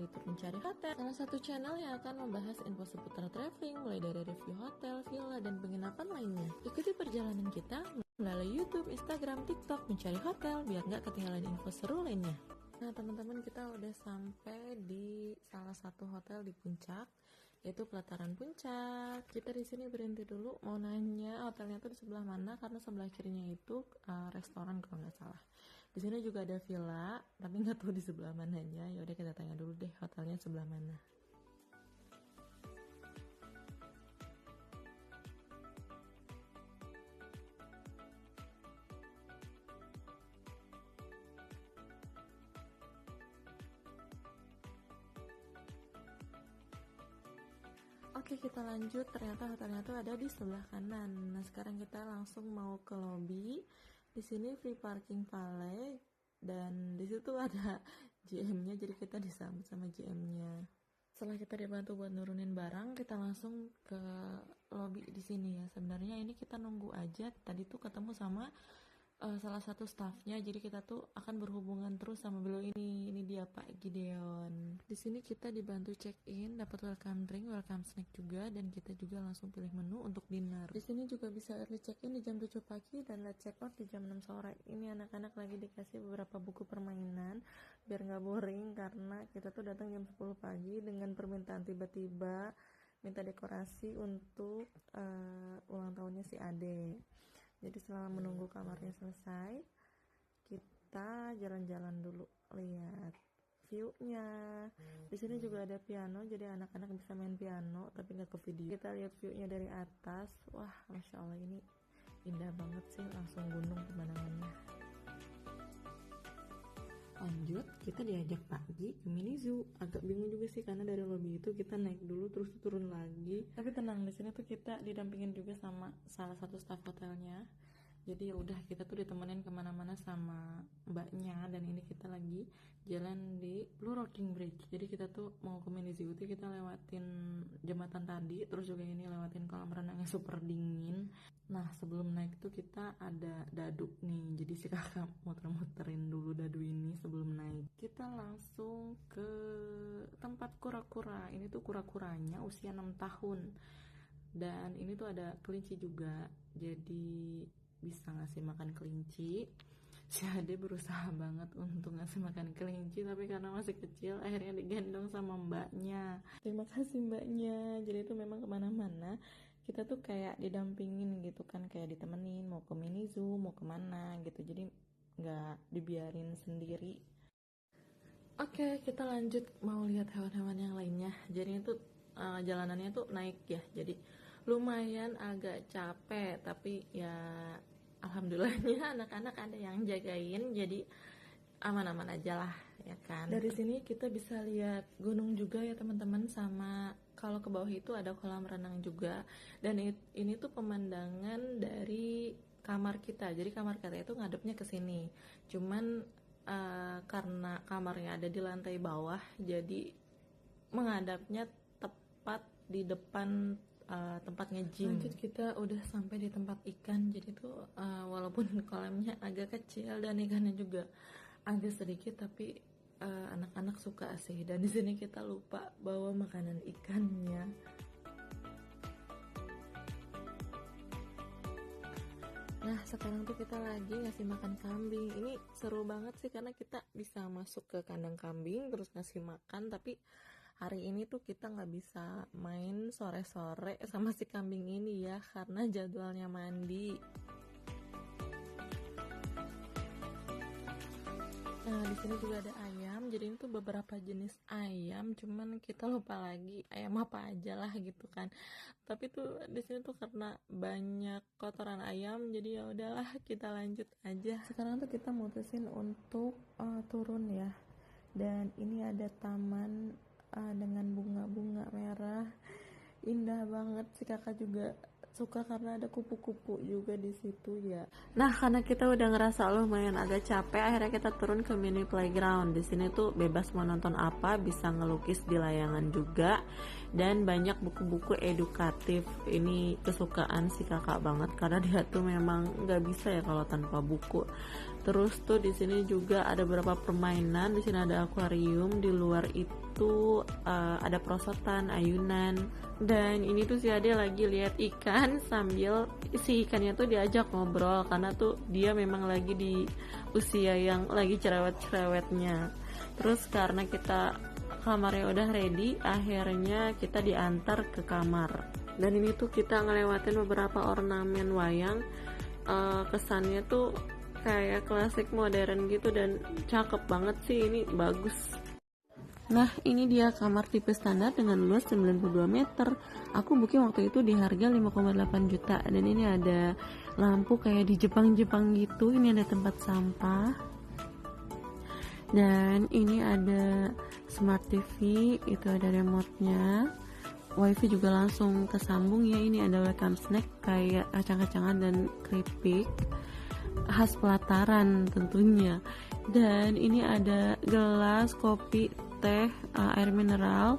YouTube Mencari Hotel, salah satu channel yang akan membahas info seputar traveling, mulai dari review hotel, villa, dan penginapan lainnya. Ikuti perjalanan kita melalui YouTube, Instagram, TikTok Mencari Hotel, biar nggak ketinggalan info seru lainnya. Nah teman-teman, kita udah sampai di salah satu hotel di Puncak, yaitu Pelataran Puncak. Kita di sini berhenti dulu, mau nanya hotelnya tuh di sebelah mana, karena sebelah kirinya itu restoran kalau nggak salah. Di sini juga ada villa, tapi nggak tahu di sebelah mananya. Ya udah kita tanya dulu deh hotelnya sebelah mana. Oke, kita lanjut. Ternyata hotelnya tuh ada di sebelah kanan. Nah, sekarang kita langsung mau ke lobby. Di sini free parking valet dan di situ ada GM-nya, jadi kita disambut sama GM-nya. Setelah kita dibantu buat nurunin barang, kita langsung ke lobby di sini ya. Sebenarnya ini kita nunggu aja. Tadi tuh ketemu sama salah satu staffnya, jadi kita tuh akan berhubungan terus sama beliau ini. Ini dia Pak Gideon. Di sini kita dibantu check in, dapat welcome drink, welcome snack juga, dan kita juga langsung pilih menu untuk dinner. Di sini juga bisa early check in di jam 7 pagi dan late check out di jam 6 sore. Ini anak-anak lagi dikasih beberapa buku permainan biar nggak boring, karena kita tuh datang jam 10 pagi dengan permintaan tiba-tiba minta dekorasi untuk ulang tahunnya si Ade. Jadi selama menunggu kamarnya selesai, kita jalan-jalan dulu, lihat view-nya. Di sini juga ada piano, jadi anak-anak bisa main piano, tapi nggak ke video. Kita lihat view-nya dari atas. Wah, masya Allah, ini indah banget sih, langsung gunung pemandangannya. Lanjut, kita diajak pagi ke mini zoo. Agak bingung juga sih, karena dari lobby itu kita naik dulu terus turun lagi. Tapi tenang, di sini tuh kita didampingin juga sama salah satu staff hotelnya. Jadi ya udah, kita tuh ditemenin kemana-mana sama mbaknya. Dan ini kita lagi jalan di Blue Rocking Bridge. Jadi kita tuh mau ke mini zoo, kita lewatin jembatan tadi, terus juga ini lewatin kolam renang yang super dingin. Nah sebelum naik tuh kita ada dadu nih, jadi si kakak muter-muterin dulu dadu ini sebelum naik. Kita langsung ke tempat kura-kura. Ini tuh kura-kuranya usia 6 tahun, dan ini tuh ada kelinci juga, jadi bisa ngasih makan kelinci. Si Ade berusaha banget untuk ngasih makan kelinci, tapi karena masih kecil akhirnya digendong sama mbaknya. Terima kasih mbaknya. Jadi itu memang kemana-mana kita tuh kayak didampingin gitu kan, kayak ditemenin mau ke mini zoo, mau kemana gitu, jadi nggak dibiarin sendiri. Oke, kita lanjut mau lihat hewan-hewan yang lainnya. Jadi itu jalanannya tuh naik ya, jadi lumayan agak capek, tapi ya alhamdulillahnya anak-anak ada yang jagain, jadi aman-aman aja lah ya kan. Dari sini kita bisa lihat gunung juga ya teman-teman, sama kalau ke bawah itu ada kolam renang juga. Dan ini tuh pemandangan dari kamar kita, jadi kamar kita itu ngadepnya ke sini. Cuman karena kamarnya ada di lantai bawah, jadi menghadapnya tepat di depan tempat nge-gym. Lanjut, kita udah sampai di tempat ikan. Jadi tuh walaupun kolamnya agak kecil dan ikannya juga agak sedikit, tapi anak-anak suka sih. Dan di sini kita lupa bawa makanan ikannya. Nah sekarang tuh kita lagi ngasih makan kambing. Ini seru banget sih, karena kita bisa masuk ke kandang kambing terus ngasih makan. Tapi hari ini tuh kita nggak bisa main sore-sore sama si kambing ini ya, karena jadwalnya mandi. Nah di sini juga ada ayam. Jadi ini tuh beberapa jenis ayam, cuman kita lupa lagi ayam apa aja lah gitu kan. Tapi tuh di sini tuh karena banyak kotoran ayam, jadi ya udahlah kita lanjut aja. Sekarang tuh kita mutusin untuk turun ya. Dan ini ada taman dengan bunga-bunga merah, indah banget. Si kakak juga suka karena ada kupu-kupu juga di situ ya. Nah, karena kita udah ngerasa lumayan agak capek, akhirnya kita turun ke mini playground. Di sini tuh bebas mau nonton apa, bisa ngelukis di layangan juga, dan banyak buku-buku edukatif. Ini kesukaan si kakak banget karena dia tuh memang nggak bisa ya kalau tanpa buku. Terus tuh di sini juga ada beberapa permainan. Di sini ada akuarium, di luar itu ada perosotan, ayunan. Dan ini tuh si Ade lagi lihat ikan sambil si ikannya tuh diajak ngobrol karena tuh dia memang lagi di usia yang lagi cerewet-cerewetnya. Terus karena kita kamarnya udah ready, akhirnya kita diantar ke kamar. Dan ini tuh kita ngelewatin beberapa ornamen wayang. Kesannya tuh kayak klasik modern gitu dan cakep banget sih, ini bagus. Nah, ini dia kamar tipe standar dengan luas 92 meter. Aku booking waktu itu di harga 5,8 juta. Dan ini ada lampu kayak di Jepang-Jepang gitu. Ini ada tempat sampah. Dan ini ada smart TV, itu ada remote-nya. Wifi juga langsung kesambung ya. Ini ada welcome snack kayak kacang-kacangan dan keripik khas Pelataran tentunya. Dan ini ada gelas kopi, teh, air mineral,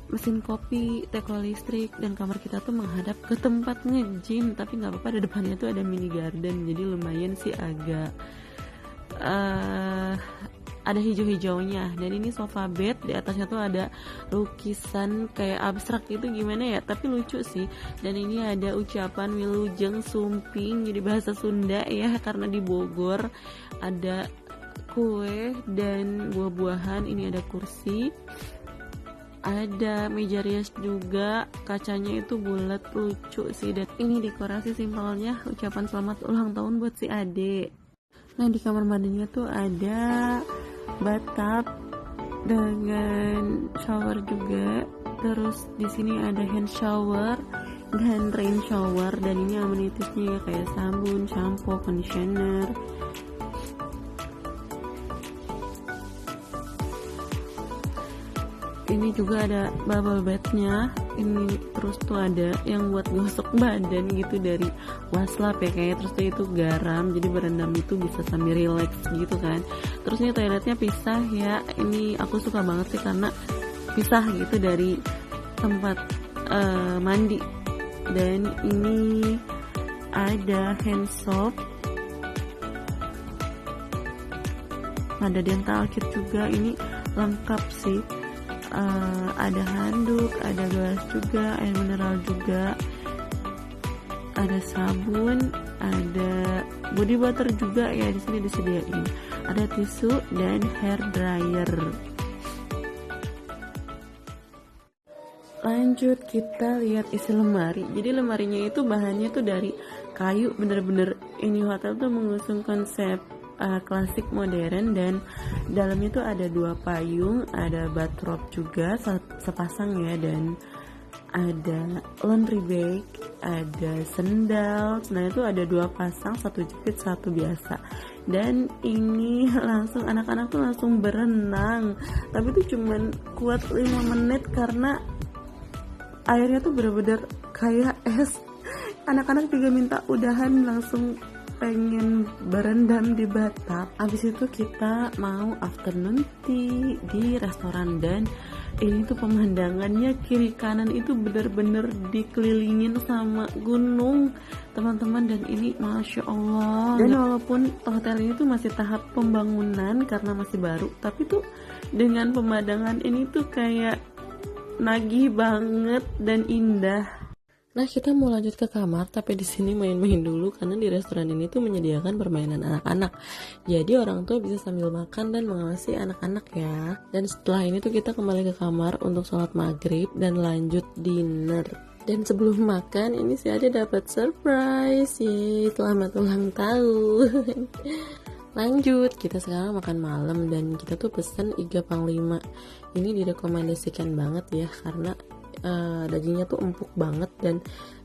mesin kopi, teko listrik. Dan kamar kita tuh menghadap ke tempat nge-gym, tapi nggak apa-apa, di depannya tuh ada mini garden, jadi lumayan sih agak ada hijau-hijaunya. Dan ini sofa bed, di atasnya tuh ada lukisan kayak abstrak gitu, gimana ya, tapi lucu sih. Dan ini ada ucapan Wilujeng Sumping jadi bahasa Sunda ya, karena di Bogor. Ada kue dan buah-buahan. Ini ada kursi, ada meja rias juga, kacanya itu bulat, lucu sih. Dan ini dekorasi simpelnya, ucapan selamat ulang tahun buat si Ade. Nah, di kamar mandinya tuh ada bathtub dengan shower juga. Terus di sini ada hand shower dan rain shower. Dan ini amenitiesnya ya, kayak sabun, shampoo, conditioner. Ini juga ada bubble bathnya. Ini terus tuh ada yang buat gosok badan gitu dari waslap ya kayak. Terus tuh itu garam, jadi berendam itu bisa sambil relax gitu kan. Terus ini toiletnya pisah ya. Ini aku suka banget sih karena pisah gitu dari tempat mandi. Dan ini ada hand soap, ada dental kit juga. Ini lengkap sih. Ada handuk, ada gelas juga, air mineral juga, ada sabun, ada body butter juga ya, di sini disediain. Ada tisu dan hair dryer. Lanjut kita lihat isi lemari. Jadi lemarinya itu bahannya tuh dari kayu, bener-bener ini hotel tuh mengusung konsep klasik modern. Dan dalamnya tuh ada 2 payung, ada bathrobe juga sepasang ya, dan ada laundry bag, ada sendal. Nah itu ada 2 pasang, 1 jepit, 1 biasa. Dan ini langsung anak-anak tuh langsung berenang, tapi tuh cuman kuat 5 menit karena airnya tuh bener-bener kayak es. Anak-anak juga minta udahan, langsung pengen berendam di bathtub. Abis itu kita mau afternoon tea di restoran. Dan ini tuh pemandangannya kiri kanan itu bener-bener dikelilingin sama gunung teman-teman. Dan ini Masya Allah. Dan walaupun hotel ini tuh masih tahap pembangunan karena masih baru, tapi tuh dengan pemandangan ini tuh kayak nagih banget dan indah. Nah, kita mau lanjut ke kamar, tapi di sini main-main dulu karena di restoran ini tuh menyediakan permainan anak-anak. Jadi orang tua bisa sambil makan dan mengawasi anak-anak ya. Dan setelah ini tuh kita kembali ke kamar untuk sholat maghrib dan lanjut dinner. Dan sebelum makan, ini si Ade dapat surprise. Yeay, selamat ulang tahun. Lanjut, kita sekarang makan malam dan kita tuh pesen iga panglima. Ini direkomendasikan banget ya karena dagingnya tuh empuk banget. Dan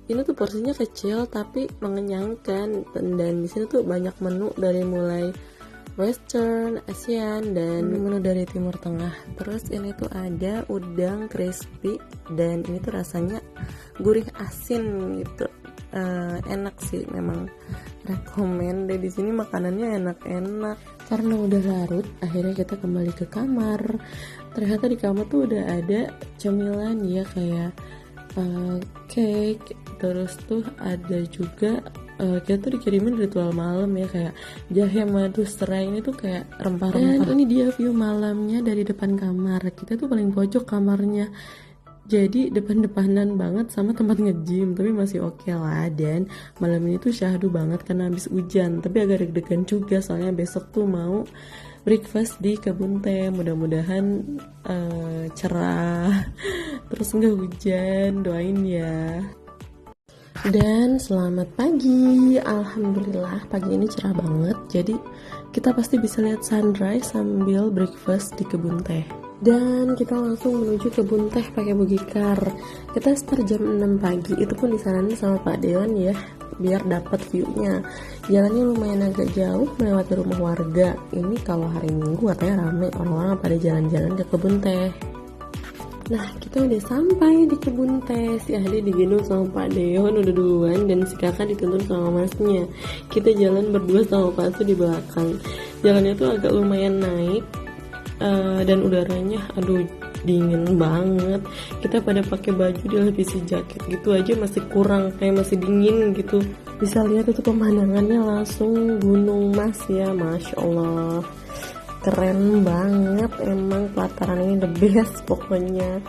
ini tuh porsinya kecil tapi mengenyangkan. Dan di sini tuh banyak menu dari mulai Western, Asian, dan menu dari Timur Tengah. Terus ini tuh ada udang crispy dan ini tuh rasanya gurih asin gitu. Enak sih, memang rekomen deh. Di sini makanannya enak-enak. Karena udah larut, akhirnya kita kembali ke kamar. Ternyata di kamar tuh udah ada cemilan ya, kayak cake. Terus tuh ada juga kita tuh dikirimin ritual malam ya, kayak jahe, madu, serai. Ini tuh kayak rempah-rempah. Dan ini dia view malamnya dari depan kamar. Kita tuh paling pojok kamarnya, jadi depan-depanan banget sama tempat nge-gym, tapi masih oke lah. Dan malam ini tuh syahdu banget karena habis hujan, tapi agak deg-degan juga soalnya besok tuh mau breakfast di kebun teh. Mudah-mudahan cerah terus nggak hujan, doain ya. Dan selamat pagi, alhamdulillah pagi ini cerah banget, jadi kita pasti bisa lihat sunrise sambil breakfast di kebun teh. Dan kita langsung menuju kebun teh pakai bugikar. Kita start jam 6 pagi, itu pun disaranin sama Pak Dewan ya, biar dapat view-nya. Jalannya lumayan agak jauh melewati rumah warga. Ini kalau hari Minggu katanya rame, orang-orang pada jalan-jalan ke kebun teh. Nah, kita udah sampai di kebun teh. Si Ahli digendong sama Pak Deon udah duluan, dan si kakak dituntun sama masnya. Kita jalan berdua sama Pak Su di belakang. Jalannya tuh agak lumayan naik, dan udaranya aduh dingin banget. Kita pada pakai baju dilapisi jaket gitu aja masih kurang, kayak masih dingin gitu. Bisa lihat itu pemandangannya langsung Gunung Mas ya, Masya Allah, keren banget emang. Pelataran ini the best pokoknya.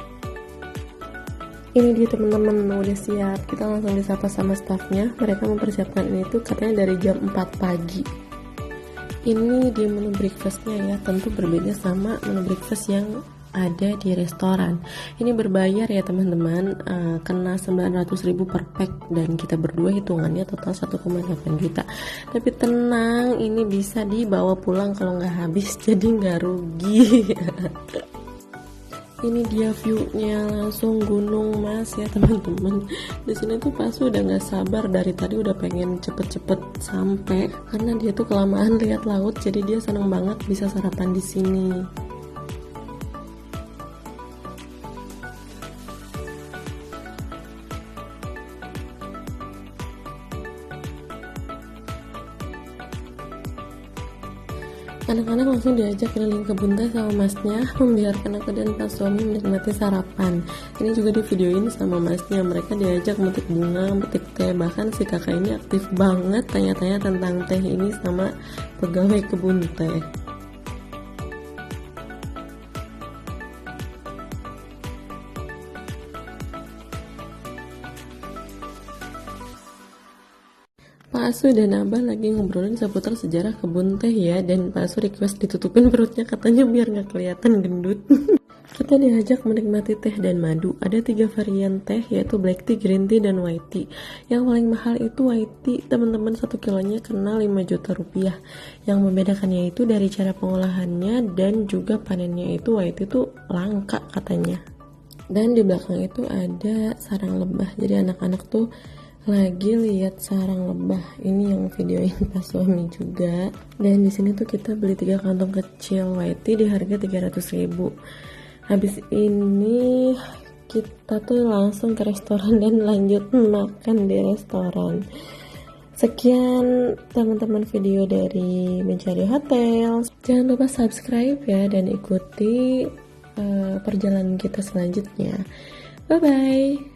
Ini dia teman-teman, udah siap. Kita langsung disapa sama staffnya. Mereka mempersiapkan ini tuh katanya dari jam 4 pagi. Ini di menu breakfastnya ya, tentu berbeda sama menu breakfast yang ada di restoran. Ini berbayar ya teman-teman, kena 900.000 per pack, dan kita berdua hitungannya total 1,8 juta. Tapi tenang, ini bisa dibawa pulang kalau nggak habis, jadi nggak rugi. Ini dia view-nya langsung Gunung Mas ya teman-teman. Di sini tuh Pak Su udah nggak sabar, dari tadi udah pengen cepet-cepet sampai, karena dia tuh kelamaan lihat laut, jadi dia seneng banget bisa sarapan di sini. Anak-anak langsung diajak keliling kebun teh sama masnya, membiarkan aku dan Pak suami menikmati sarapan. Ini juga di videoin sama masnya, mereka diajak metik bunga, metik teh. Bahkan si kakak ini aktif banget tanya-tanya tentang teh ini sama pegawai kebun teh. Pak Asu dan Abah lagi ngobrolin seputar sejarah kebun teh ya, dan Pak Asu request ditutupin perutnya, katanya biar nggak kelihatan gendut. Kita diajak menikmati teh dan madu. Ada 3 varian teh, yaitu black tea, green tea, dan white tea. Yang paling mahal itu white tea, teman-teman, 1 kilonya kena 5 juta rupiah. Yang membedakannya itu dari cara pengolahannya, dan juga panennya itu white tea itu langka katanya. Dan di belakang itu ada sarang lebah, jadi anak-anak tuh lagi lihat sarang lebah. Ini yang videoin pas suami juga. Dan di sini tuh kita beli 3 kantong kecil white tea di harga 300.000. Habis ini kita tuh langsung ke restoran dan lanjut makan di restoran. Sekian teman-teman video dari Mencari Hotel. Jangan lupa subscribe ya, dan ikuti perjalanan kita selanjutnya. Bye bye.